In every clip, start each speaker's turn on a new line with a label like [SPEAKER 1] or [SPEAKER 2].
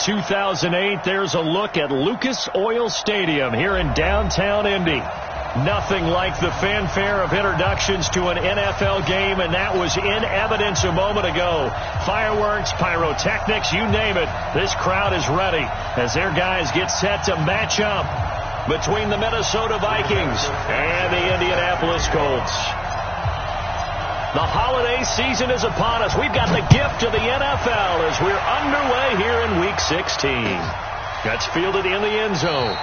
[SPEAKER 1] 2008, there's a look at Lucas Oil Stadium here in downtown Indy. Nothing like the fanfare of introductions to an NFL game, and that was in evidence a moment ago. Fireworks, pyrotechnics, you name it. This crowd is ready as their guys get set to match up between the Minnesota Vikings and the Indianapolis Colts. The holiday season is upon us. We've got the gift of the NFL as we're underway here in Week 16. That's fielded in the end zone.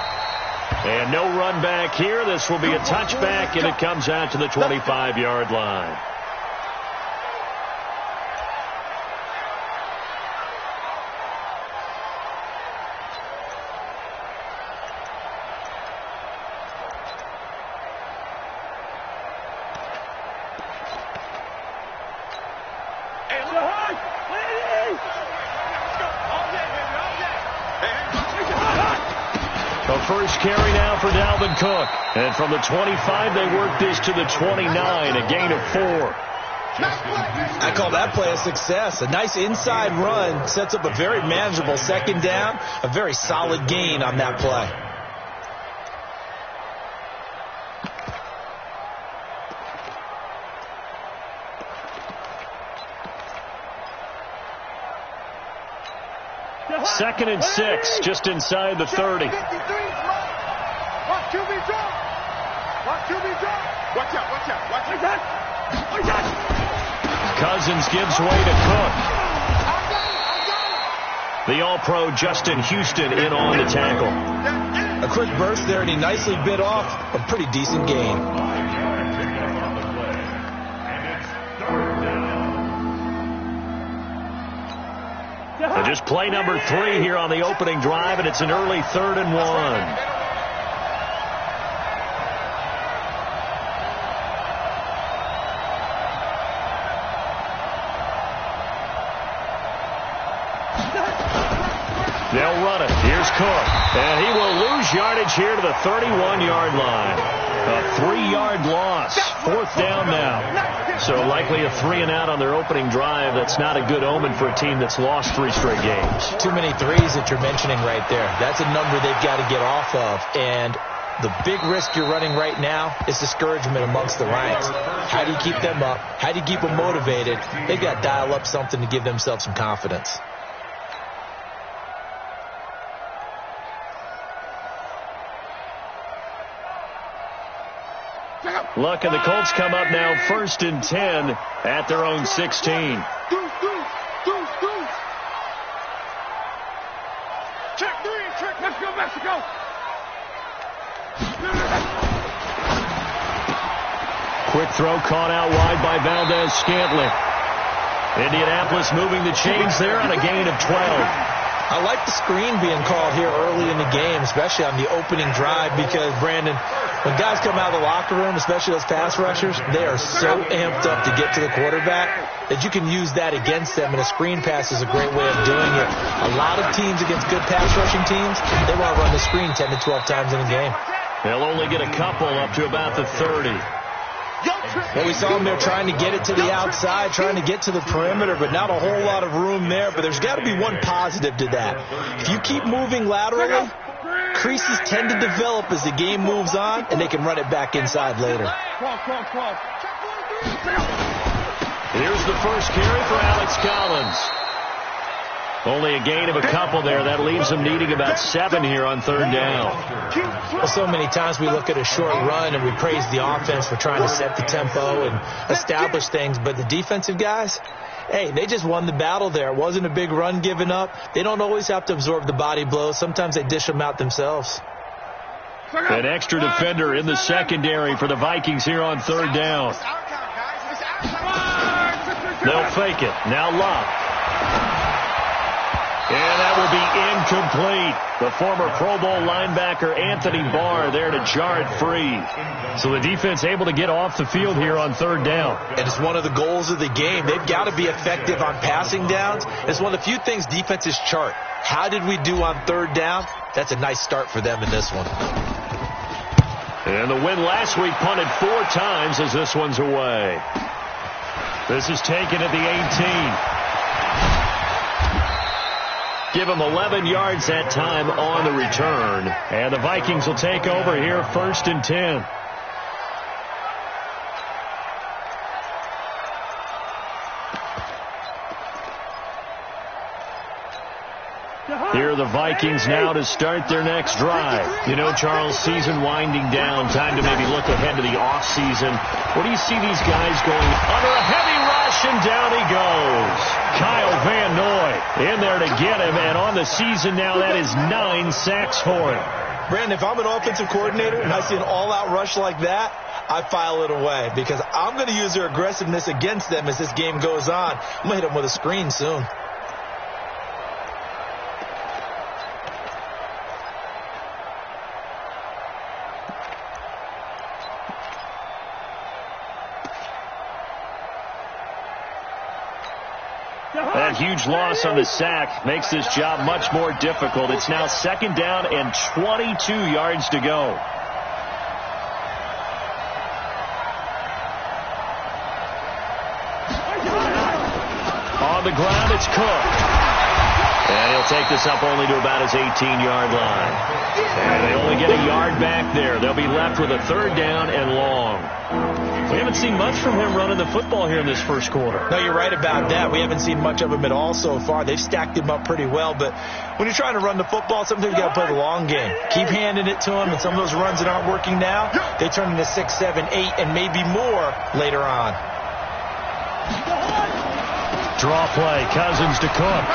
[SPEAKER 1] And no run back here. This will be a touchback, and it comes out to the 25-yard line. First carry now for Dalvin Cook. And from the 25, they work this to the 29, a gain of 4.
[SPEAKER 2] I call that play a success. A nice inside run sets up a very manageable second down. A very solid gain on that play.
[SPEAKER 1] Second and 6, just inside the 30.
[SPEAKER 3] Watch QB drop. Watch QB drop. Watch out, watch out, watch out. Watch out.
[SPEAKER 1] Cousins gives way to Cook. The All-Pro Justin Houston in on the tackle.
[SPEAKER 2] A quick burst there, and he nicely bit off a pretty decent gain.
[SPEAKER 1] So just play number 3 here on the opening drive, and it's an early 3rd and 1. They'll run it. Here's Cook. And he will lose yardage here to the 31-yard line. A 3-yard loss. 4th down now. So likely a 3-and-out on their opening drive. That's not a good omen for a team that's lost 3 straight games.
[SPEAKER 2] Too many threes that you're mentioning right there. That's a number they've got to get off of. And the big risk you're running right now is discouragement amongst the ranks. How do you keep them up? How do you keep them motivated? They've got to dial up something to give themselves some confidence.
[SPEAKER 1] Luck, and the Colts come up now 1st and 10 at their own 16.
[SPEAKER 3] Check 3, check. Let's go, Mexico.
[SPEAKER 1] Quick throw caught out wide by Valdez-Scantling. Indianapolis moving the chains there on a gain of 12.
[SPEAKER 2] I like the screen being called here early in the game, especially on the opening drive, because, Brandon, when guys come out of the locker room, especially those pass rushers, they are so amped up to get to the quarterback that you can use that against them, and a screen pass is a great way of doing it. A lot of teams against good pass rushing teams, they want to run the screen 10 to 12 times in a game.
[SPEAKER 1] They'll only get a couple up to about the 30.
[SPEAKER 2] Well, we saw them there trying to get it to the outside, trying to get to the perimeter, but not a whole lot of room there. But there's got to be one positive to that. If you keep moving laterally, creases tend to develop as the game moves on, and they can run it back inside later.
[SPEAKER 1] Here's the first carry for Alex Collins. Only a gain of a couple there. That leaves them needing about 7 here on 3rd down.
[SPEAKER 2] Well, so many times we look at a short run and we praise the offense for trying to set the tempo and establish things. But the defensive guys, hey, they just won the battle there. It wasn't a big run given up. They don't always have to absorb the body blows. Sometimes they dish them out themselves.
[SPEAKER 1] An extra defender in the secondary for the Vikings here on 3rd down. They'll fake it. Now Love. And that will be incomplete. The former Pro Bowl linebacker Anthony Barr there to jar it free. So the defense able to get off the field here on 3rd down.
[SPEAKER 2] And it's one of the goals of the game. They've got to be effective on passing downs. It's one of the few things defenses chart. How did we do on 3rd down? That's a nice start for them in this one.
[SPEAKER 1] And the win last week punted 4 times as this one's away. This is taken at the 18. give him 11 yards that time on the return. And the Vikings will take over here 1st and 10. Here are the Vikings now to start their next drive. You know, Charles, season winding down, time to maybe look ahead to the offseason. Where do you see these guys going under a heavy rush, and down he goes. Kyle Van Noy in there to get him, and on the season now, that is 9 sacks for him.
[SPEAKER 2] Brandon, if I'm an offensive coordinator and I see an all-out rush like that, I file it away because I'm going to use their aggressiveness against them as this game goes on. I'm going to hit them with a screen soon.
[SPEAKER 1] That huge loss on the sack makes this job much more difficult. It's now 2nd down and 22 yards to go. On the ground, it's Cook. And he'll take this up only to about his 18-yard line. And they only get a yard back there. They'll be left with a 3rd down and long. We haven't seen much from him running the football here in this first quarter.
[SPEAKER 2] No, you're right about that. We haven't seen much of him at all so far. They've stacked him up pretty well, but when you're trying to run the football, sometimes you got to play the long game. Keep handing it to him, and some of those runs that aren't working now, they turn into 6, 7, 8, and maybe more later on.
[SPEAKER 1] Draw play, Cousins to Cook.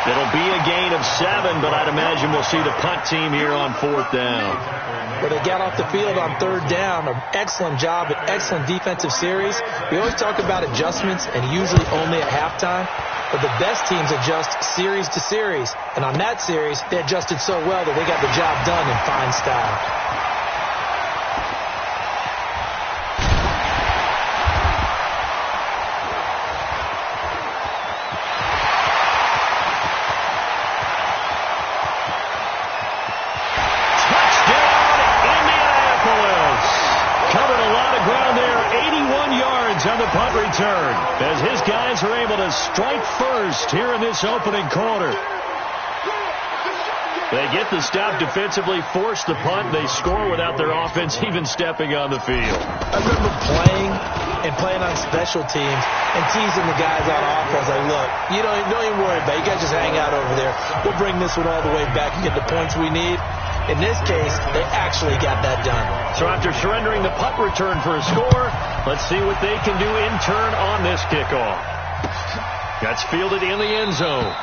[SPEAKER 1] It'll be a gain of 7, but I'd imagine we'll see the punt team here on 4th down.
[SPEAKER 2] Well, they got off the field on 3rd down. An excellent job, an excellent defensive series. We always talk about adjustments, and usually only at halftime. But the best teams adjust series to series. And on that series, they adjusted so well that they got the job done in fine style.
[SPEAKER 1] On the punt return, as his guys are able to strike first here in this opening quarter. They get the stop defensively, force the punt. They score without their offense even stepping on the field.
[SPEAKER 2] I remember playing on special teams and teasing the guys on offense. Like, look, don't even worry about it. You guys just hang out over there. We'll bring this one all the way back and get the points we need. In this case, they actually got that done.
[SPEAKER 1] So after surrendering the punt return for a score, let's see what they can do in turn on this kickoff. That's fielded in the end zone.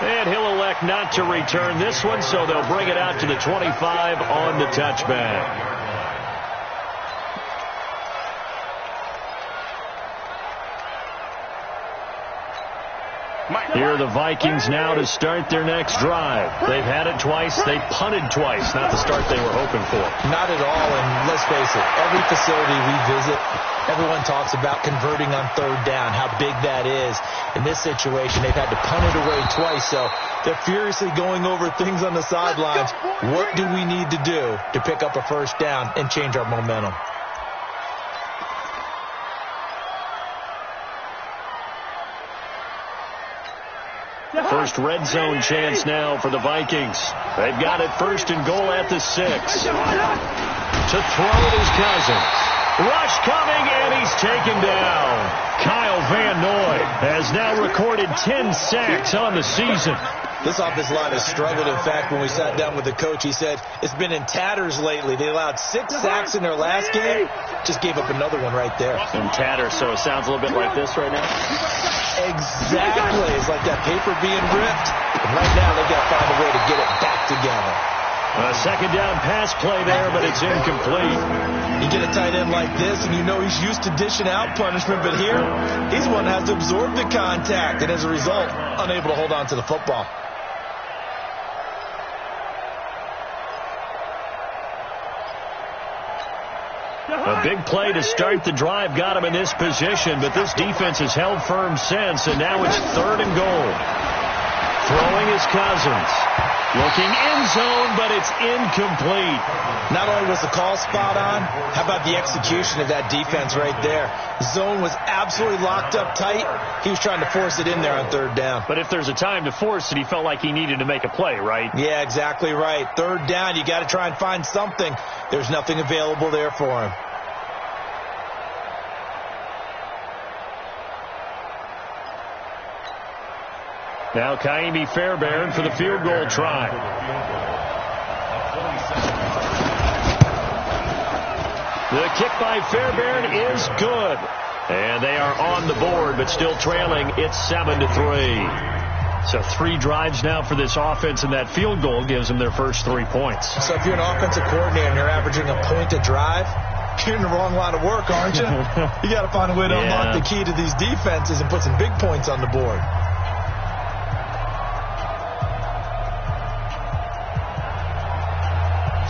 [SPEAKER 1] And he'll elect not to return this one, so they'll bring it out to the 25 on the touchback. Here are the Vikings now to start their next drive. They've had it twice. They punted twice. Not the start they were hoping for.
[SPEAKER 2] Not at all, and let's face it, every facility we visit, everyone talks about converting on 3rd down, how big that is. In this situation, they've had to punt it away twice, so they're furiously going over things on the sidelines. What do we need to do to pick up a 1st down and change our momentum?
[SPEAKER 1] First red zone chance now for the Vikings. They've got it 1st and goal at the 6. To throw it is Cousins. Rush coming, and he's taken down. Kyle Van Noy has now recorded 10 sacks on the season.
[SPEAKER 2] This offensive line has struggled. In fact, when we sat down with the coach, he said it's been in tatters lately. They allowed 6 sacks in their last game. Just gave up another one right there.
[SPEAKER 1] In tatters, so it sounds a little bit like this right now.
[SPEAKER 2] Exactly. It's like that paper being ripped. And right now, they've got to find a way to get it back together.
[SPEAKER 1] A 2nd down pass play there, but it's incomplete.
[SPEAKER 2] You get a tight end like this, and you know he's used to dishing out punishment, but here, he's the one that has to absorb the contact, and as a result, unable to hold on to the football.
[SPEAKER 1] A big play to start the drive got him in this position, but this defense has held firm since, and now it's 3rd and goal. Throwing is Cousins. Looking end zone, but it's incomplete.
[SPEAKER 2] Not only was the call spot on, how about the execution of that defense right there? Zone was absolutely locked up tight. He was trying to force it in there on third down.
[SPEAKER 1] But if there's a time to force it, he felt like he needed to make a play, right?
[SPEAKER 2] Yeah, exactly right. Third down, you got to try and find something. There's nothing available there for him.
[SPEAKER 1] Now Kaimi Fairbairn for the field goal try. The kick by Fairbairn is good. And they are on the board, but still trailing. It's 7-3. So 3 drives now for this offense, and that field goal gives them their first 3 points.
[SPEAKER 2] So if you're an offensive coordinator and you're averaging a point a drive, you're in the wrong line of work, aren't you? You got to find a way to unlock the key to these defenses and put some big points on the board.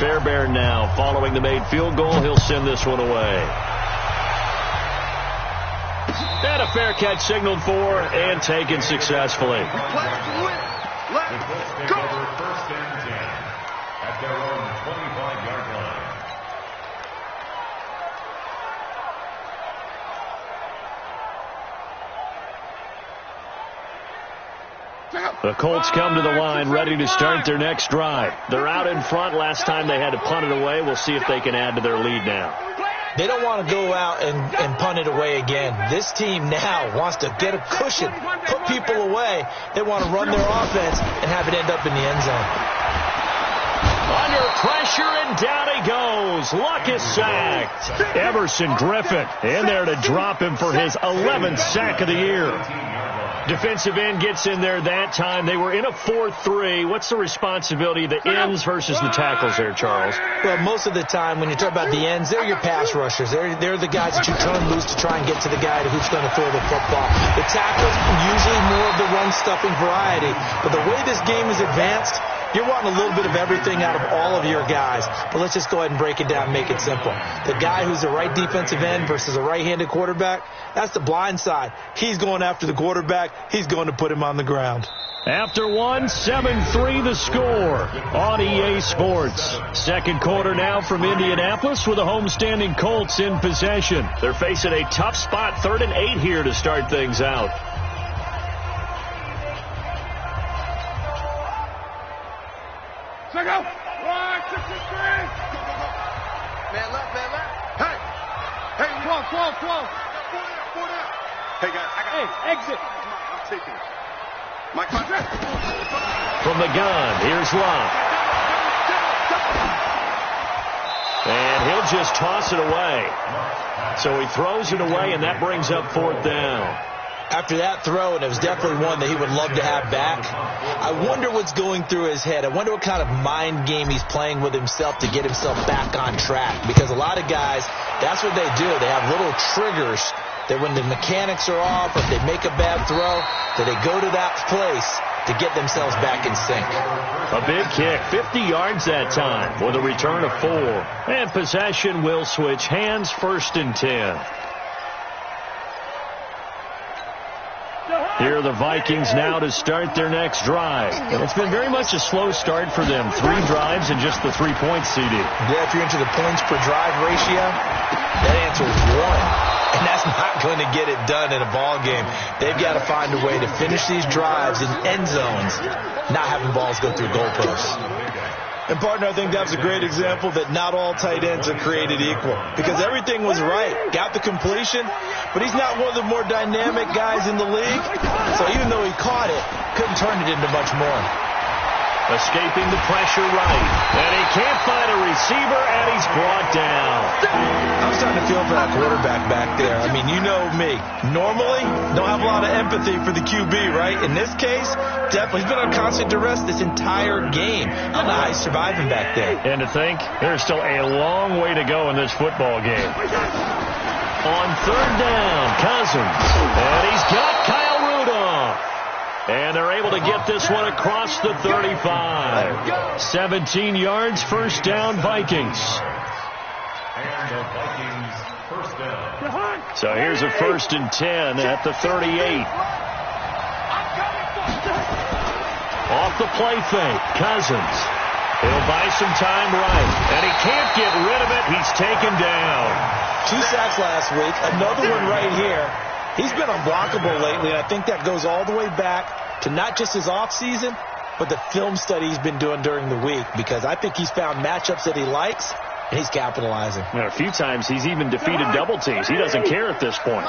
[SPEAKER 1] Fairbairn now following the made field goal. He'll send this one away. And a fair catch signaled for and taken successfully.
[SPEAKER 3] Let's go. First and 10 at their own 25-yard line.
[SPEAKER 1] The Colts come to the line ready to start their next drive. They're out in front. Last time they had to punt it away. We'll see if they can add to their lead now.
[SPEAKER 2] They don't want to go out and punt it away again. This team now wants to get a cushion, put people away. They want to run their offense and have it end up in the end zone.
[SPEAKER 1] Under pressure, and down he goes. Luck is sacked. Emerson Griffin in there to drop him for his 11th sack of the year. Defensive end gets in there that time. They were in a 4-3. What's the responsibility of the ends versus the tackles there, Charles?
[SPEAKER 2] Well, most of the time when you talk about the ends, they're your pass rushers. They're the guys that you turn loose to try and get to the guy who's going to throw the football. The tackles, usually more of the run-stuffing variety. But the way this game is advanced, you're wanting a little bit of everything out of all of your guys. But let's just go ahead and break it down and make it simple. The guy who's the right defensive end versus a right-handed quarterback, that's the blind side. He's going after the quarterback. He's going to put him on the ground.
[SPEAKER 1] After 7-3 the score on EA Sports. Second quarter now from Indianapolis with the homestanding Colts in possession. They're facing a tough spot, 3rd and 8 here to start things out.
[SPEAKER 3] Check out. 1, 2, 3. Man left, man left. Hey. Hey, 12. Hey, guys, I got exit. I'm taking it. My contract.
[SPEAKER 1] From the gun, here's Love. And he'll just toss it away. So he throws it away, and that brings up 4th down.
[SPEAKER 2] After that throw, and it was definitely one that he would love to have back, I wonder what's going through his head. I wonder what kind of mind game he's playing with himself to get himself back on track. Because a lot of guys, that's what they do. They have little triggers that when the mechanics are off, or if they make a bad throw, that they go to that place to get themselves back in sync.
[SPEAKER 1] A big kick, 50 yards that time with a return of 4. And possession will switch hands, 1st and 10. Here are the Vikings now to start their next drive. And it's been very much a slow start for them. 3 drives and just the 3 points, CD.
[SPEAKER 2] Yeah, if you're into the points per drive ratio, that answer is 1. And that's not going to get it done in a ball game. They've got to find a way to finish these drives in end zones, not having balls go through goalposts. And, partner, I think that's a great example that not all tight ends are created equal. Because everything was right. Got the completion, but he's not one of the more dynamic guys in the league. So even though he caught it, couldn't turn it into much more.
[SPEAKER 1] Escaping the pressure right. And he can't find a receiver, and he's brought down.
[SPEAKER 2] I'm starting to feel for that quarterback back there. I mean, you know me. Normally, don't have a lot of empathy for the QB, right? In this case, definitely. He's been on constant duress this entire game. I don't know how he's surviving back there.
[SPEAKER 1] And to think, there's still a long way to go in this football game. On 3rd down, Cousins. And he's got Kyle Rudolph. And they're able to get this one across the 35. 17 yards, 1st down, Vikings.
[SPEAKER 3] And the Vikings first down.
[SPEAKER 1] So here's a 1st and 10 at the 38. Off the play fake, Cousins. He'll buy some time right, and he can't get rid of it. He's taken down.
[SPEAKER 2] 2 sacks last week, another one right here. He's been unblockable lately, and I think that goes all the way back to not just his offseason, but the film study he's been doing during the week, because I think he's found matchups that he likes, and he's capitalizing.
[SPEAKER 1] A few times he's even defeated double teams. He doesn't care at this point.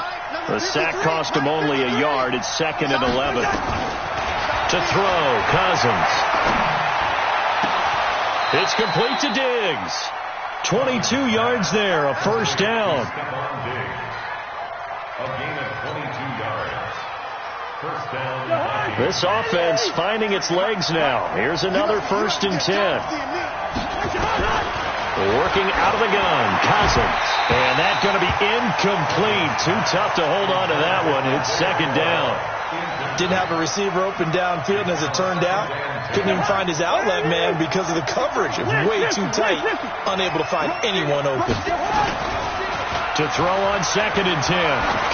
[SPEAKER 1] The sack cost him only a yard. It's 2nd and 11. To throw, Cousins. It's complete to Diggs. 22 yards there, a first down. This offense finding its legs now. Here's another 1st and 10. Working out of the gun, Cousins. And that's going to be incomplete. Too tough to hold on to that one. It's 2nd down.
[SPEAKER 2] Didn't have a receiver open downfield, and as it turned out, couldn't even find his outlet man because of the coverage. It was way too tight, unable to find anyone open.
[SPEAKER 1] To throw on 2nd and 10.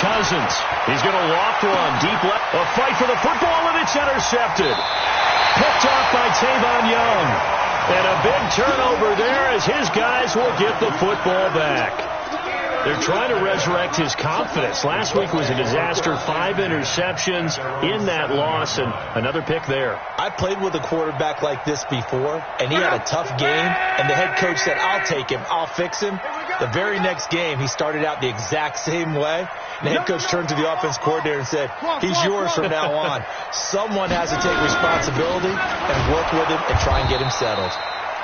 [SPEAKER 1] Cousins. He's going to loft one deep left. A fight for the football, and it's intercepted. Picked off by Tavon Young. And a big turnover there as his guys will get the football back. They're trying to resurrect his confidence. Last week was a disaster. 5 interceptions in that loss, and another pick there.
[SPEAKER 2] I played with a quarterback like this before, and he had a tough game, and the head coach said, I'll take him, I'll fix him. The very next game, he started out the exact same way. And the head coach turned to the offense coordinator and said, he's yours from now on. Someone has to take responsibility and work with him and try and get him settled.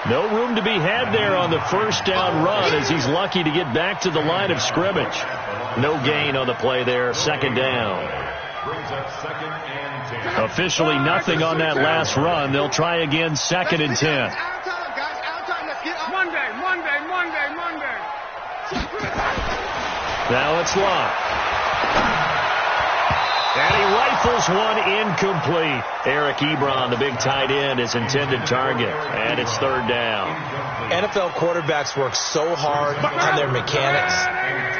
[SPEAKER 1] No room to be had there on the first down run as he's lucky to get back to the line of scrimmage. No gain on the play there, 2nd down. Officially nothing on that last run. They'll try again, 2nd and 10.
[SPEAKER 3] Monday.
[SPEAKER 1] Now it's locked. And he rifles one incomplete. Eric Ebron, the big tight end, his intended target. And it's 3rd down.
[SPEAKER 2] NFL quarterbacks work so hard on their mechanics,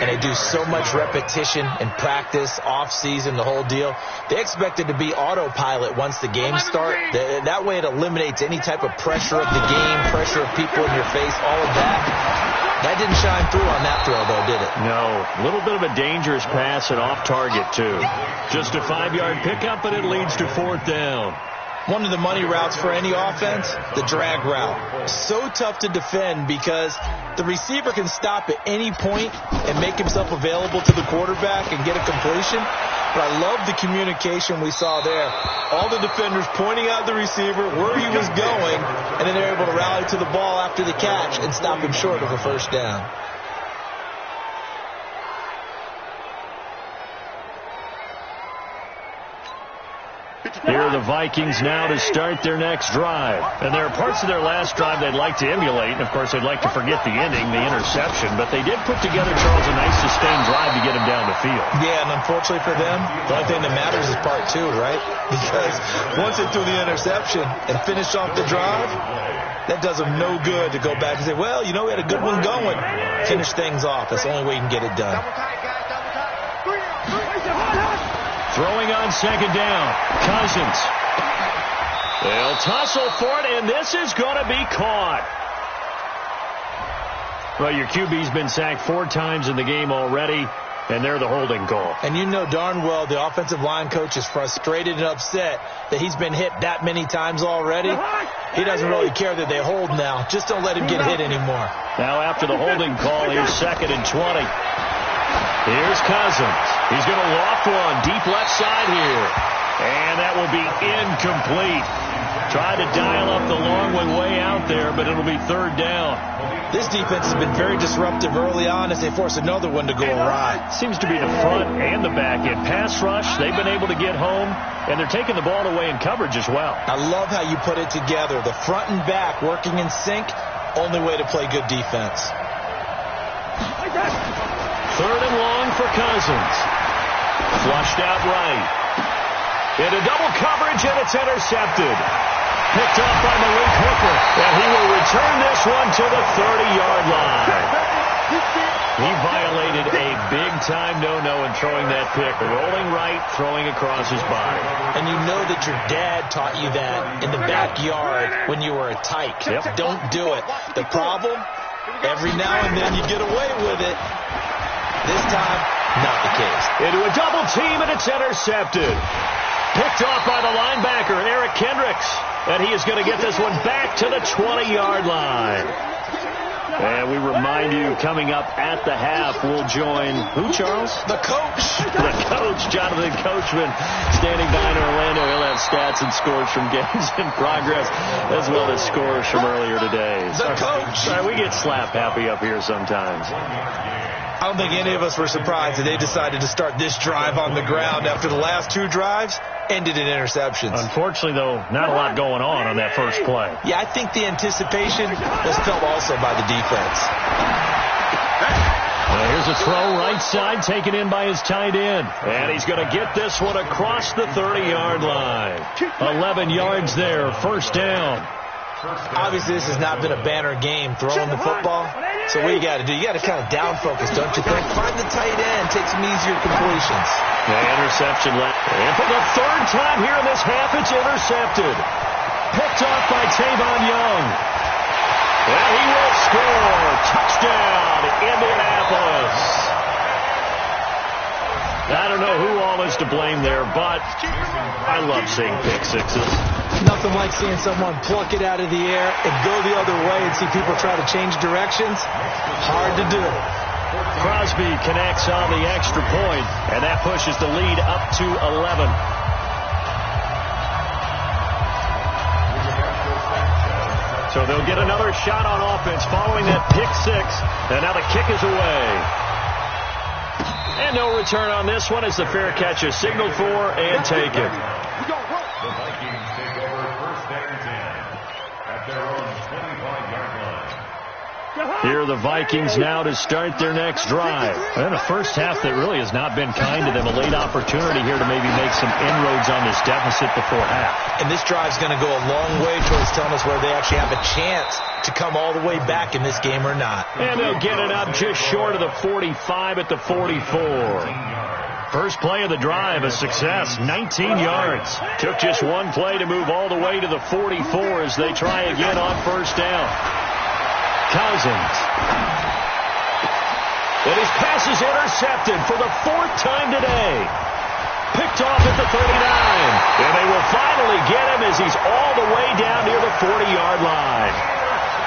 [SPEAKER 2] and they do so much repetition and practice, off-season, the whole deal. They expect it to be autopilot once the games start. That way it eliminates any type of pressure of the game, pressure of people in your face, all of that. That didn't shine through on that throw, though, did it?
[SPEAKER 1] No. A little bit of a dangerous pass and off target, too. Just a 5-yard pickup, and it leads to 4th down.
[SPEAKER 2] One of the money routes for any offense, the drag route. So tough to defend because the receiver can stop at any point and make himself available to the quarterback and get a completion. But I love the communication we saw there. All the defenders pointing out the receiver, where he was going, and then they're able to rally to the ball after the catch and stop him short of a first down.
[SPEAKER 1] Here are the Vikings now to start their next drive. And there are parts of their last drive they'd like to emulate. And, of course, they'd like to forget the ending, the interception. But they did put together, Charles, a nice sustained drive to get him down the field.
[SPEAKER 2] Yeah, and unfortunately for them, the only thing that matters is part 2, right? Because once they threw the interception and finished off the drive, that does them no good to go back and say, well, you know, we had a good one going. Finish things off. That's the only way you can get it done.
[SPEAKER 1] Throwing on 2nd down. Cousins. They'll tussle for it, and this is going to be caught. Well, your QB's been sacked 4 times in the game already, and they're the holding call.
[SPEAKER 2] And you know darn well the offensive line coach is frustrated and upset that he's been hit that many times already. He doesn't really care that they hold now. Just don't let him get hit anymore.
[SPEAKER 1] Now after the holding call, here's 2nd and 20. Here's Cousins. He's going to loft one deep left side here. And that will be incomplete. Tried to dial up the long one way out there, but it'll be 3rd down.
[SPEAKER 2] This defense has been very disruptive early on as they force another one to go awry.
[SPEAKER 1] Seems to be the front and the back end. Pass rush, they've been able to get home, and they're taking the ball away in coverage as well.
[SPEAKER 2] I love how you put it together. The front and back working in sync, only way to play good defense.
[SPEAKER 1] 3rd and long for Cousins. Flushed out right. Into double coverage, and it's intercepted. Picked off by Malik Hooker, and he will return this one to the 30-yard line. He violated a big-time no-no in throwing that pick. Rolling right, throwing across his body.
[SPEAKER 2] And you know that your dad taught you that in the backyard when you were a tyke.
[SPEAKER 1] Yep.
[SPEAKER 2] Don't do it. The problem, every now and then you get away with it. This time, not the case.
[SPEAKER 1] Into a double team, and it's intercepted. Picked off by the linebacker, Eric Kendricks. And he is going to get this one back to the 20-yard line. And we remind you, coming up at the half, we'll join who, Charles?
[SPEAKER 2] The coach.
[SPEAKER 1] The coach, Jonathan Coachman, standing by in Orlando. He'll have stats and scores from games in progress, as well as scores from earlier today.
[SPEAKER 2] The coach.
[SPEAKER 1] Sorry, we get slap happy up here sometimes.
[SPEAKER 2] I don't think any of us were surprised that they decided to start this drive on the ground after the last two drives ended in interceptions.
[SPEAKER 1] Unfortunately, though, not a lot going on that first play.
[SPEAKER 2] Yeah, I think the anticipation was felt also by the defense.
[SPEAKER 1] Here's a throw right side, taken in by his tight end. And he's going to get this one across the 30-yard line. 11 yards there, first down.
[SPEAKER 2] Obviously, this has not been a banner game throwing the football. So what you got to do? You got to kind of down focus, don't you think? Find the tight end, take some easier completions.
[SPEAKER 1] The interception left. And for the third time here in this half, it's intercepted. Picked off by Tavon Young. And he will score. Touchdown, Indianapolis. I don't know who all is to blame there, but I love seeing pick sixes.
[SPEAKER 2] Nothing like seeing someone pluck it out of the air and go the other way and see people try to change directions. Hard to do.
[SPEAKER 1] Crosby connects on the extra point, and that pushes the lead up to 11. So they'll get another shot on offense following that pick six, and now the kick is away. And no return on this one as the fair catch is signaled for and taken.
[SPEAKER 3] The Vikings take over first and 10 at their own 25-yard line.
[SPEAKER 1] Here are the Vikings now to start their next drive. And a first half that really has not been kind to them. A late opportunity here to maybe make some inroads on this deficit before half.
[SPEAKER 2] And this drive's going to go a long way towards telling us whether they actually have a chance to come all the way back in this game or not.
[SPEAKER 1] And they'll get it up just short of the 45 at the 44. First play of the drive, a success, 19 yards. Took just one play to move all the way to the 44 as they try again on first down. Cousins. And his pass is intercepted for the fourth time today. Picked off at the 39. And they will finally get him as he's all the way down near the 40-yard line.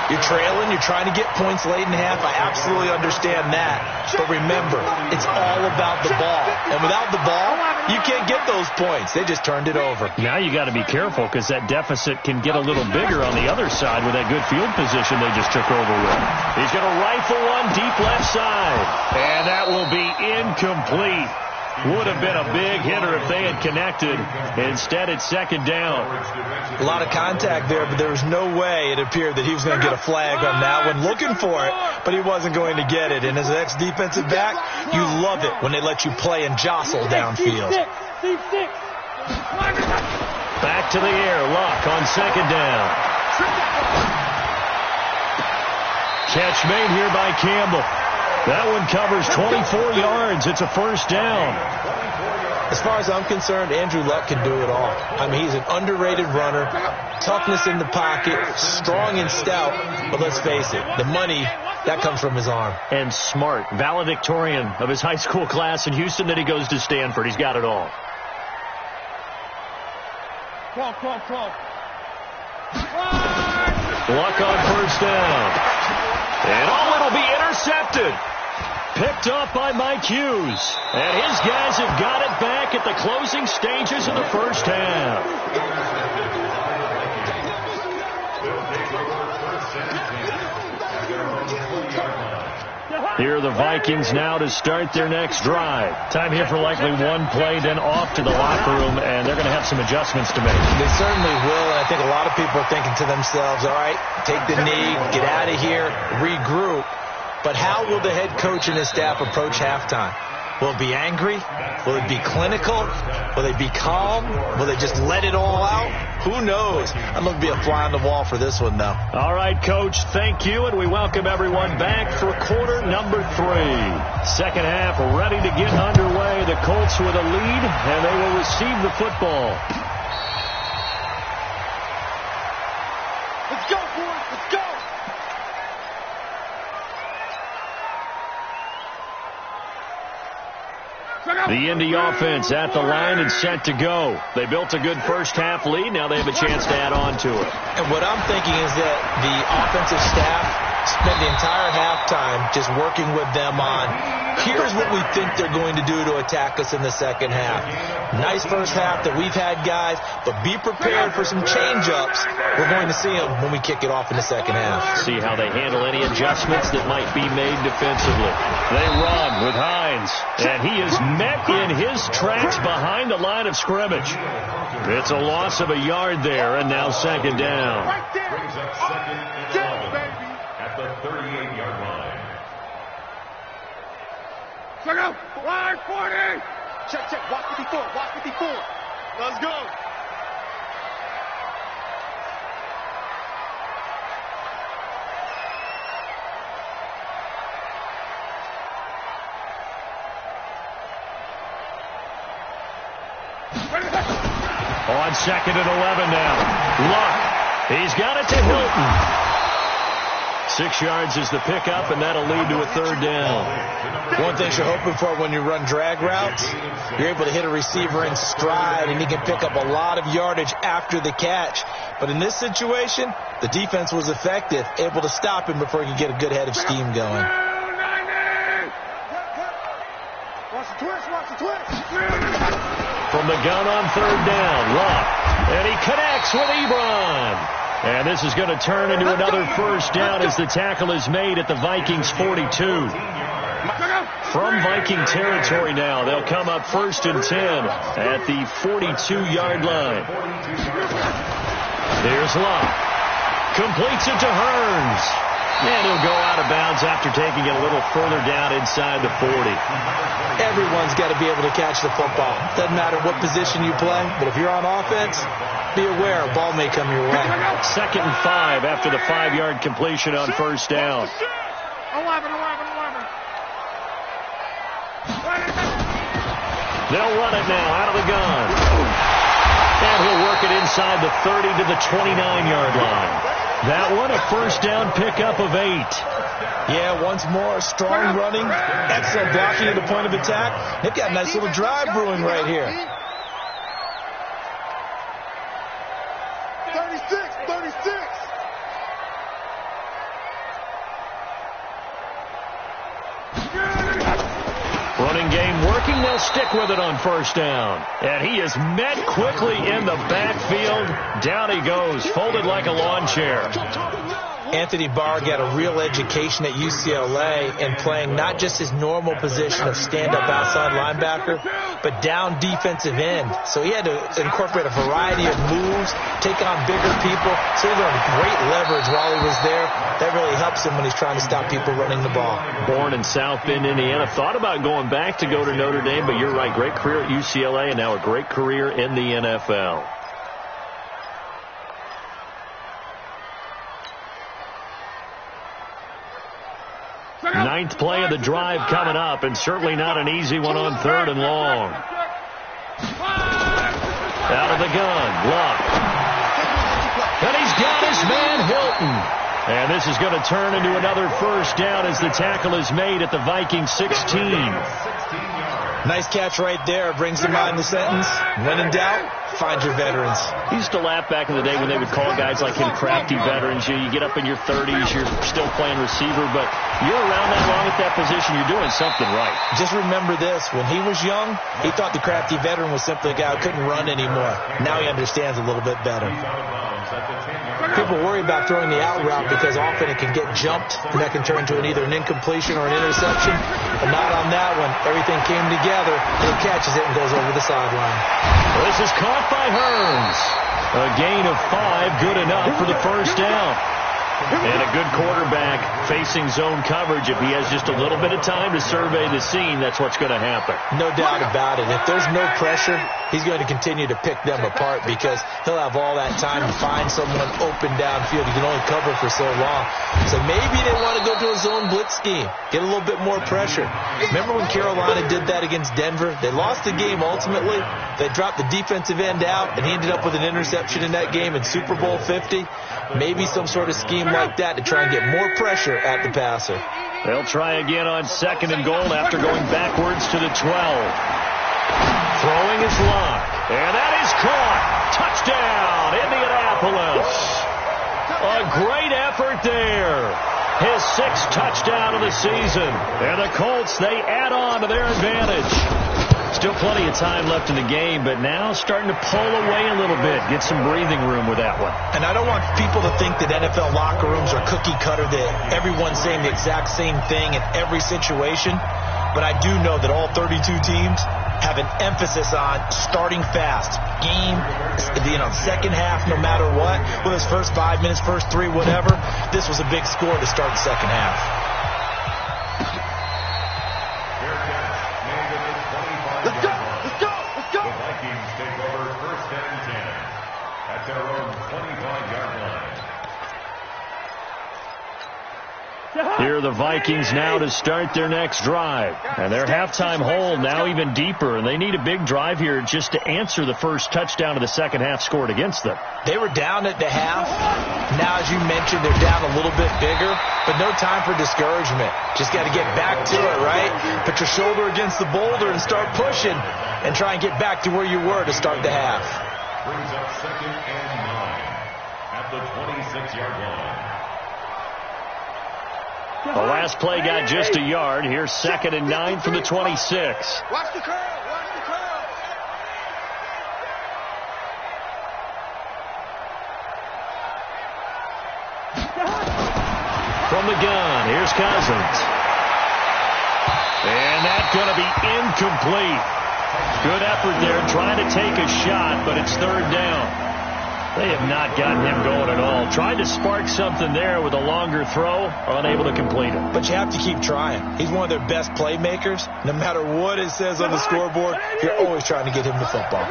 [SPEAKER 2] You're trailing, you're trying to get points late in half. I absolutely understand that. But remember, it's all about the ball. And without the ball, you can't get those points. They just turned it over.
[SPEAKER 1] Now you got to be careful because that deficit can get a little bigger on the other side with that good field position they just took over with. He's going to rifle one deep left side. And that will be incomplete. Would have been a big hitter if they had connected. Instead, it's second down.
[SPEAKER 2] A lot of contact there, but there was no way it appeared that he was going to get a flag on that one. Looking for it, but he wasn't going to get it. And as an ex-defensive back, you love it when they let you play and jostle downfield.
[SPEAKER 1] Back to the air. Luck on second down. Catch made here by Campbell. That one covers 24 yards. It's a first down.
[SPEAKER 2] As far as I'm concerned, Andrew Luck can do it all. I mean, he's an underrated runner, toughness in the pocket, strong and stout. But let's face it, the money, that comes from his arm.
[SPEAKER 1] And smart, valedictorian of his high school class in Houston, then he goes to Stanford. He's got it all. Luck on first down. And it'll be intercepted. Picked off by Mike Hughes. And his guys have got it back at the closing stages of the first half. Here are the Vikings now to start their next drive. Time here for likely one play, then off to the locker room, and they're going to have some adjustments to make.
[SPEAKER 2] They certainly will, and I think a lot of people are thinking to themselves, all right, take the knee, get out of here, regroup. But how will the head coach and his staff approach halftime? Will it be angry? Will it be clinical? Will they be calm? Will they just let it all out? Who knows? I'm going to be a fly on the wall for this one, though.
[SPEAKER 1] All right, Coach, thank you, and we welcome everyone back for quarter number 3. Second half ready to get underway. The Colts with a lead, and they will receive the football.
[SPEAKER 4] Let's go, boys. Let's go.
[SPEAKER 1] The Indy offense at the line and set to go. They built a good first half lead. Now they have a chance to add on to it.
[SPEAKER 2] And what I'm thinking is that the offensive staff spent the entire halftime just working with them on, here's what we think they're going to do to attack us in the second half. Nice first half that we've had, guys, but be prepared for some change-ups. We're going to see them when we kick it off in the second half.
[SPEAKER 1] See how they handle any adjustments that might be made defensively. They run with Hines, and he is met in his tracks behind the line of scrimmage. It's a loss of a yard there, and now second down.
[SPEAKER 3] Brings up second and 11 at the 38-yard line.
[SPEAKER 4] Second, line 40. Check. Watch 54. Watch 54. Let's go.
[SPEAKER 1] On second and 11 now. Luck. He's got it to Hilton. 6 yards is the pickup, and that'll lead to a third down.
[SPEAKER 2] One thing you're hoping for when you run drag routes, you're able to hit a receiver in stride, and he can pick up a lot of yardage after the catch. But in this situation, the defense was effective, able to stop him before he could get a good head of steam going.
[SPEAKER 4] Watch the twist.
[SPEAKER 1] From the gun on third down, Luck. And he connects with Ebron. And this is going to turn into another first down as the tackle is made at the Vikings 42. From Viking territory now, they'll come up first and 10 at the 42-yard line. Here's Luck. Completes it to Hearns. And he'll go out of bounds after taking it a little further down inside the 40.
[SPEAKER 2] Everyone's got to be able to catch the football. Doesn't matter what position you play, but if you're on offense, be aware a ball may come your way.
[SPEAKER 1] Second and 5 after the 5-yard completion on first down.
[SPEAKER 4] 11.
[SPEAKER 1] They'll run it now out of the gun. And he'll work it inside the 30 to the 29-yard line. That one, a first down pickup of 8.
[SPEAKER 2] Yeah, once more, strong running, excellent blocking at the point of attack. They've got a nice little drive brewing right here.
[SPEAKER 4] 36.
[SPEAKER 1] Running game working. They'll stick with it on first down. And he is met quickly in the backfield. Down he goes, folded like a lawn chair.
[SPEAKER 2] Anthony Barr got a real education at UCLA in playing not just his normal position of stand-up outside linebacker, but down defensive end. So he had to incorporate a variety of moves, take on bigger people. So he learned great leverage while he was there. That really helps him when he's trying to stop people running the ball.
[SPEAKER 1] Born in South Bend, Indiana. Thought about going back to go to Notre Dame, but you're right. Great career at UCLA and now a great career in the NFL. Ninth play of the drive coming up, and certainly not an easy one on third and long. Out of the gun, Luck. And he's got his man Hilton. And this is going to turn into another first down as the tackle is made at the Vikings 16.
[SPEAKER 2] Nice catch right there. Brings to mind the sentence, when in doubt, find your veterans.
[SPEAKER 1] I used to laugh back in the day when they would call guys like him crafty veterans. You get up in your 30s, you're still playing receiver, but you're around that long at that position, you're doing something right.
[SPEAKER 2] Just remember this. When he was young, he thought the crafty veteran was simply a guy who couldn't run anymore. Now he understands a little bit better. People worry about throwing the out route because often it can get jumped, and that can turn into either an incompletion or an interception. But not on that one. Everything came together, and he catches it and goes over the sideline.
[SPEAKER 1] This is caught by Hearns. A gain of 5, good enough for the first down. And a good quarterback facing zone coverage. If he has just a little bit of time to survey the scene, that's what's going to happen.
[SPEAKER 2] No doubt about it. If there's no pressure, he's going to continue to pick them apart because he'll have all that time to find someone open downfield. He can only cover for so long. So maybe they want to go to a zone blitz scheme, get a little bit more pressure. Remember when Carolina did that against Denver? They lost the game ultimately. They dropped the defensive end out, and he ended up with an interception in that game in Super Bowl 50. Maybe some sort of scheme like that to try and get more pressure at the passer.
[SPEAKER 1] They'll try again on 2nd and goal after going backwards to the 12. Throwing his line. And that is caught. Touchdown, Indianapolis. A great effort there. His 6th touchdown of the season. And the Colts, they add on to their advantage. Still plenty of time left in the game, but now starting to pull away a little bit. Get some breathing room with that one.
[SPEAKER 2] And I don't want people to think that NFL locker rooms are cookie cutter, that everyone's saying the exact same thing in every situation. But I do know that all 32 teams have an emphasis on starting fast. Game, second half, no matter what. Whether it's first 5 minutes, first 3, whatever. This was a big score to start the second half.
[SPEAKER 1] Here are the Vikings now to start their next drive. And their halftime hole now even deeper. And they need a big drive here just to answer the first touchdown of the second half scored against them.
[SPEAKER 2] They were down at the half. Now, as you mentioned, they're down a little bit bigger. But no time for discouragement. Just got to get back to it, right? Put your shoulder against the boulder and start pushing. And try and get back to where you were to start the half.
[SPEAKER 3] Brings up 2nd and 9 at the 26-yard line.
[SPEAKER 1] The last play got just a yard. Here's 2nd and 9 from the 26.
[SPEAKER 4] Watch the curl. Watch the curl.
[SPEAKER 1] From the gun, here's Cousins. And that's going to be incomplete. Good effort there trying to take a shot, but it's 3rd down. They have not gotten him going at all. Tried to spark something there with a longer throw, unable to complete it.
[SPEAKER 2] But you have to keep trying. He's one of their best playmakers. No matter what it says on the scoreboard, you're always trying to get him the football.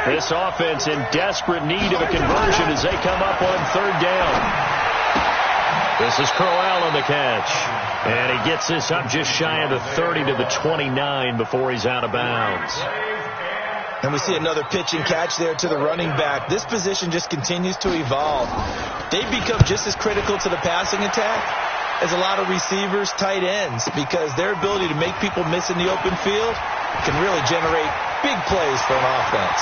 [SPEAKER 1] This offense in desperate need of a conversion as they come up on 3rd down. This is Crowell on the catch. And he gets this up just shy of the 30 to the 29 before he's out of bounds.
[SPEAKER 2] And we see another pitch and catch there to the running back. This position just continues to evolve. They've become just as critical to the passing attack as a lot of receivers, tight ends, because their ability to make people miss in the open field can really generate big plays for an offense.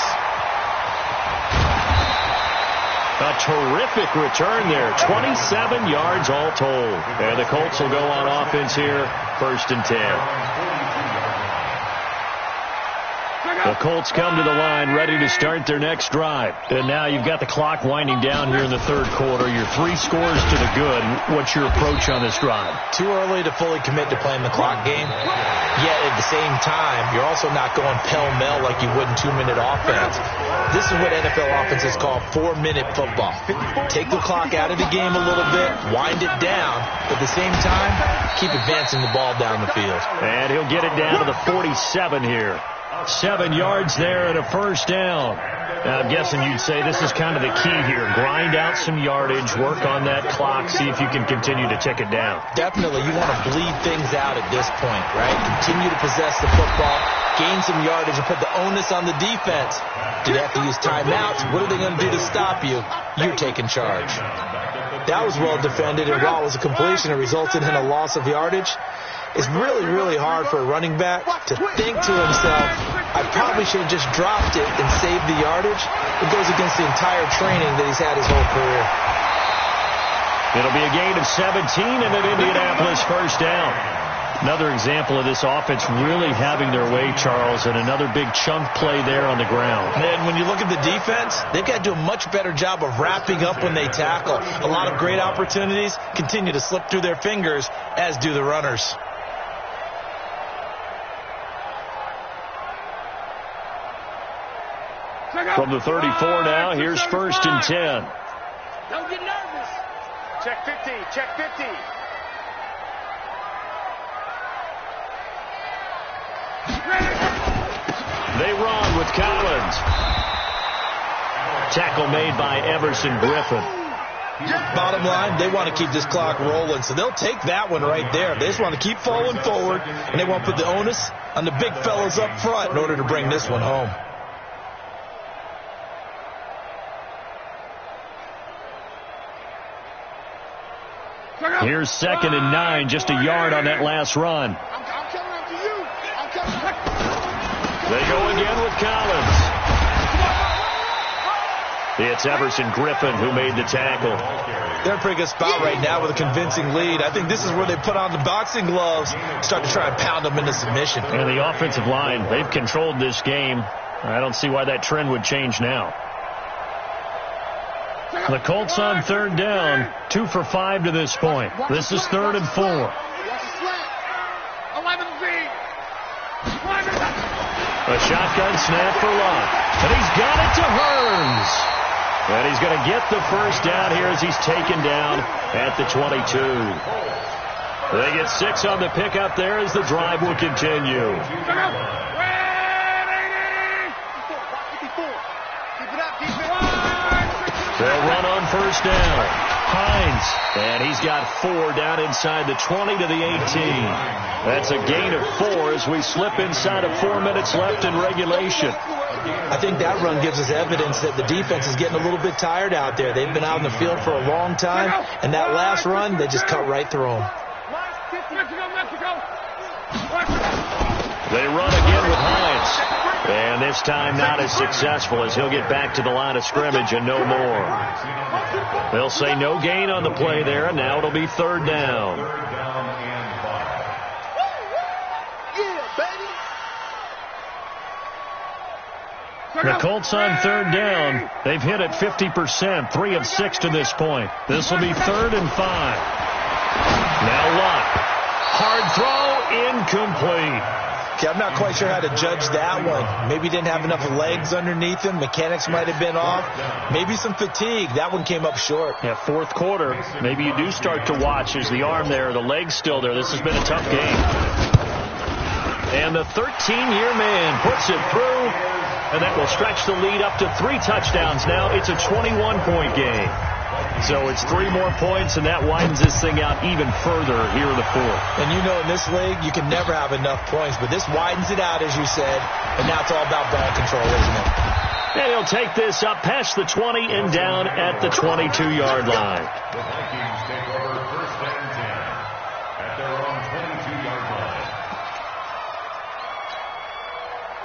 [SPEAKER 1] A terrific return there. 27 yards all told. And the Colts will go on offense here, 1st and 10. The Colts come to the line ready to start their next drive. And now you've got the clock winding down here in the 3rd quarter. You're 3 scores to the good. What's your approach on this drive?
[SPEAKER 2] Too early to fully commit to playing the clock game. Yet at the same time, you're also not going pell-mell like you would in 2-minute offense. This is what NFL offenses call 4-minute football. Take the clock out of the game a little bit, wind it down, but at the same time, keep advancing the ball down the field.
[SPEAKER 1] And he'll get it down to the 47 here. 7 yards there and a 1st down. Now, I'm guessing you'd say this is kind of the key here. Grind out some yardage, work on that clock, see if you can continue to tick it down.
[SPEAKER 2] Definitely. You want to bleed things out at this point, right? Continue to possess the football, gain some yardage, and put the onus on the defense. Do they have to use timeouts? What are they going to do to stop you? You're taking charge. That was well defended, and while it was a completion, it resulted in a loss of yardage. It's really, really hard for a running back to think to himself, I probably should have just dropped it and saved the yardage. It goes against the entire training that he's had his whole career.
[SPEAKER 1] It'll be a gain of 17 and an Indianapolis 1st down. Another example of this offense really having their way, Charles, and another big chunk play there on the ground.
[SPEAKER 2] And when you look at the defense, they've got to do a much better job of wrapping up when they tackle. A lot of great opportunities continue to slip through their fingers, as do the runners.
[SPEAKER 1] From the 34 now, here's 1st and 10.
[SPEAKER 4] Don't get nervous. Check 50. Check 50.
[SPEAKER 1] They run with Collins. Tackle made by Everson Griffin.
[SPEAKER 2] Bottom line, they want to keep this clock rolling, so they'll take that one right there. They just want to keep falling forward, and they want to put the onus on the big fellas up front in order to bring this one home.
[SPEAKER 1] Here's 2nd and 9, just a yard on that last run.
[SPEAKER 4] I'm coming up to you. I'm coming.
[SPEAKER 1] They go again with Collins. It's Everson Griffin who made the tackle.
[SPEAKER 2] They're in a pretty good spot right now with a convincing lead. I think this is where they put on the boxing gloves, start to try and pound them into submission.
[SPEAKER 1] And the offensive line, they've controlled this game. I don't see why that trend would change now. The Colts on 3rd down, 2 for 5 to this point. This is 3rd and 4. A shotgun snap for Locke. And he's got it to Hearns. And he's going to get the first down here as he's taken down at the 22. They get 6 on the pickup there as the drive will continue. They'll run on 1st down. Hines, and he's got 4 down inside the 20 to the 18. That's a gain of 4 as we slip inside of 4 minutes left in regulation.
[SPEAKER 2] I think that run gives us evidence that the defense is getting a little bit tired out there. They've been out in the field for a long time, and that last run, they just cut right through them.
[SPEAKER 1] They run again with Hines. And this time not as successful as he'll get back to the line of scrimmage and no more. They'll say no gain on the play there, and now it'll be 3rd down. The Colts on 3rd down. They've hit it 50%, 3 of 6 to this point. This will be 3rd and 5. Now Locke. Hard throw, incomplete.
[SPEAKER 2] Okay, I'm not quite sure how to judge that one. Maybe he didn't have enough legs underneath him. Mechanics might have been off. Maybe some fatigue. That one came up short.
[SPEAKER 1] Yeah, 4th quarter. Maybe you do start to watch. Is the arm there, the leg's still there. This has been a tough game. And the 13-year man puts it through, and that will stretch the lead up to 3 touchdowns now. It's a 21-point game. So it's 3 more points, and that widens this thing out even further here in the 4th.
[SPEAKER 2] And you know in this league, you can never have enough points, but this widens it out, as you said, and now it's all about ball control, isn't it?
[SPEAKER 1] And he'll take this up past the 20 and down at the 22-yard line.
[SPEAKER 3] The Vikings take over 1st and 10 at their own 22-yard line.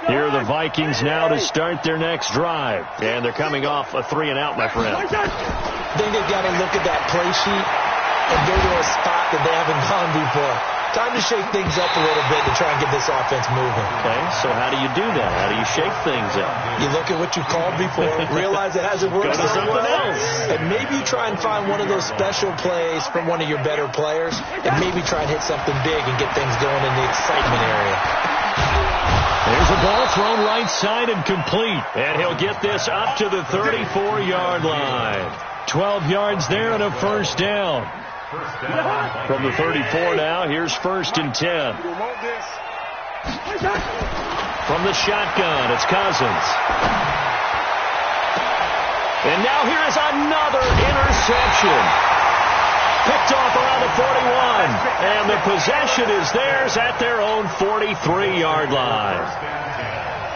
[SPEAKER 1] Here are the Vikings now to start their next drive. And they're coming off a 3-and-out, my friend.
[SPEAKER 2] I think they've got to look at that play sheet and go to a spot that they haven't gone before. Time to shake things up a little bit to try and get this offense moving.
[SPEAKER 1] Okay, so how do you do that? How do you shake things up?
[SPEAKER 2] You look at what you called before, realize it hasn't worked
[SPEAKER 1] Go to something else.
[SPEAKER 2] and maybe you try and find one of those special plays from one of your better players, and maybe try and hit something big and get things going in the excitement area.
[SPEAKER 1] There's a ball thrown right side and complete. And he'll get this up to the 34-yard line. 12 yards there and a 1st down. From the 34 now, here's 1st and 10. From the shotgun, it's Cousins. And now here is another interception. Picked off around the 41. And the possession is theirs at their own 43-yard line.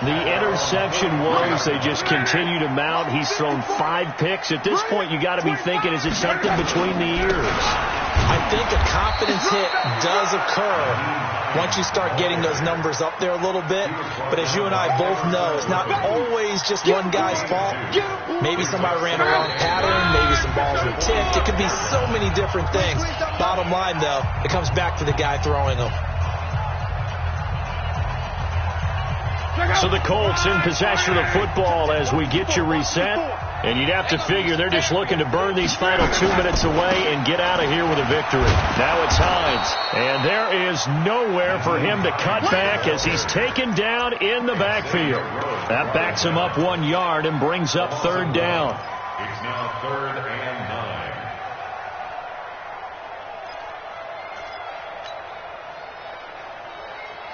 [SPEAKER 1] The interception woes, they just continue to mount. He's thrown 5 picks. At this point, you got to be thinking, is it something between the ears?
[SPEAKER 2] I think a confidence hit does occur once you start getting those numbers up there a little bit. But as you and I both know, it's not always just one guy's fault. Maybe somebody ran a wrong pattern. Maybe some balls were tipped. It could be so many different things. Bottom line, though, it comes back to the guy throwing them.
[SPEAKER 1] So the Colts in possession of the football as we get you reset. And you'd have to figure they're just looking to burn these final 2 minutes away and get out of here with a victory. Now it's Hines. And there is nowhere for him to cut back as he's taken down in the backfield. That backs him up 1 yard and brings up 3rd down.
[SPEAKER 3] It's now 3rd and 9.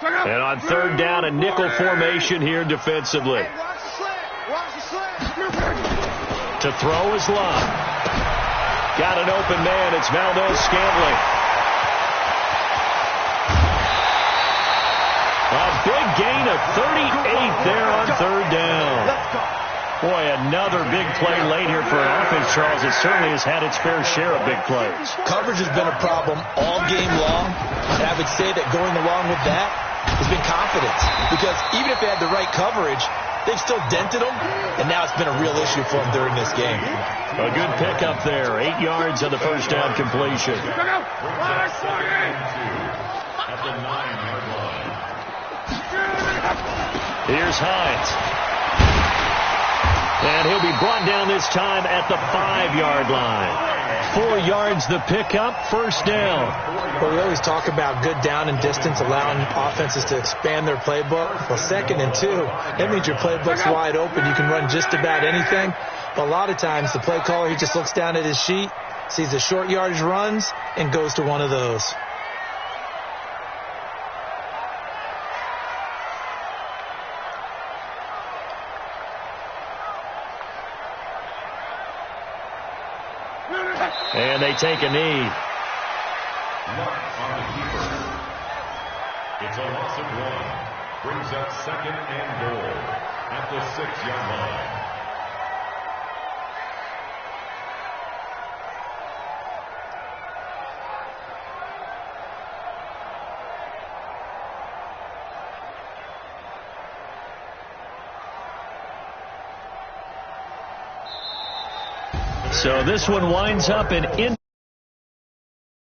[SPEAKER 1] And on third down, a nickel formation here defensively. To throw is Love. Got an open man. It's Valdez-Scantling. A big gain of 38 there on third down. Boy, another big play late here for an offense, Charles. It certainly has had its fair share of big plays.
[SPEAKER 2] Coverage has been a problem all game long, and I would say that going along with that has been confidence. Because even if they had the right coverage, they've still dented them, and now it's been a real issue for them during this game.
[SPEAKER 1] A good pickup there. 8 yards on the first down completion.
[SPEAKER 3] At the 9-yard line.
[SPEAKER 1] Here's Hines. And he'll be brought down this time at the 5-yard line. 4 yards the pickup, first down.
[SPEAKER 2] Well, we always talk about good down and distance, allowing offenses to expand their playbook. Well, 2nd and 2, that means your playbook's wide open. You can run just about anything. But a lot of times, the play caller, he just looks down at his sheet, sees the short yardage runs, and goes to one of those.
[SPEAKER 1] And they take a knee.
[SPEAKER 3] Luck on the keeper. It's a loss of 1. Brings up 2nd and goal at the 6-yard line.
[SPEAKER 1] So this one winds up in